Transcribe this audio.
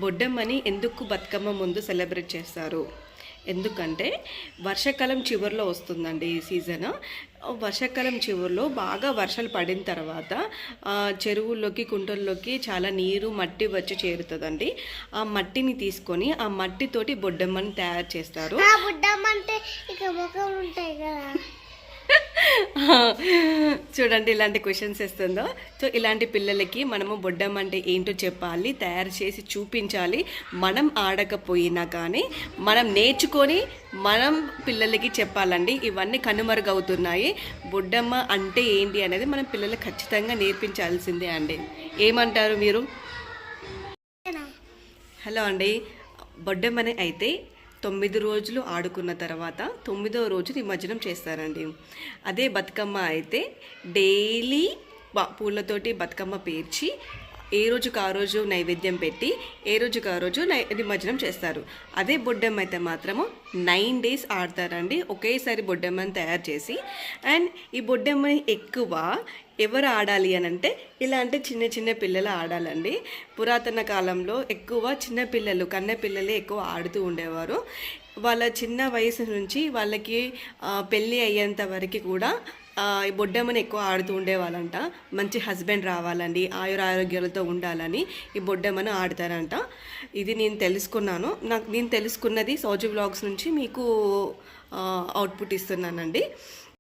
బొడ్డమ్మని ఎందుకు బతుకమ్మ ముందు సెలబ్రేట్ చేస్తారు? ఎందుకంటే వర్షాకాలం చివరిలో వస్తుందండి ఈ సీజన్. వర్షాకాలం చివరిలో బాగా వర్షాలు పడిన తర్వాత చెరువుల్లోకి కుంటల్లోకి చాలా నీరు మట్టి వచ్చి చేరుతుందండి. ఆ మట్టిని తీసుకొని ఆ మట్టితోటి బొడ్డమ్మని తయారు చేస్తారు. చూడండి ఇలాంటి క్వశ్చన్స్ ఇస్తుందో. సో ఇలాంటి పిల్లలకి మనము బొడ్డమ్మ అంటే ఏంటో చెప్పాలి, తయారు చేసి చూపించాలి. మనం ఆడకపోయినా కానీ మనం నేర్చుకొని మనం పిల్లలకి చెప్పాలండి. ఇవన్నీ కనుమరుగవుతున్నాయి. బొడ్డమ్మ అంటే ఏంటి అనేది మనం పిల్లలకు ఖచ్చితంగా నేర్పించాల్సిందే అండి. ఏమంటారు మీరు? హలో అండి. బొడ్డమ్మని అయితే 9 రోజులు ఆడుకున్న తర్వాత 9వ రోజు నిమజ్జనం చేస్తారండి. అదే బతుకమ్మ అయితే డైలీ పూలతోటి బతుకమ్మ పేర్చి ఏ రోజుకు ఆ రోజు నైవేద్యం పెట్టి ఏ రోజుకు ఆ రోజు నిమజ్జనం చేస్తారు. అదే బొడ్డమ్మ అయితే మాత్రము 9 days ఆడతారండి ఒకేసారి బొడ్డమ్మని తయారు చేసి. అండ్ ఈ బొడ్డమ్మని ఎక్కువ ఎవరు ఆడాలి అని అంటే ఇలాంటి చిన్న చిన్న పిల్లలు ఆడాలండి. పురాతన కాలంలో ఎక్కువ చిన్న పిల్లలు కన్నె పిల్లలే ఎక్కువ ఆడుతూ ఉండేవారు. వాళ్ళ చిన్న వయసు నుంచి వాళ్ళకి పెళ్ళి అయ్యేంత వరకు కూడా ఈ బొడ్డమ్మని ఎక్కువ ఆడుతూ ఉండేవాళ్ళంట. మంచి హస్బెండ్ రావాలండి, ఆయురారోగ్యాలతో ఉండాలని ఈ బొడ్డమ్మను ఆడతారంట. ఇది నేను తెలుసుకున్నాను. నేను తెలుసుకున్నది సౌజీ వ్లాగ్స్ నుంచి మీకు అవుట్పుట్ ఇస్తున్నానండి.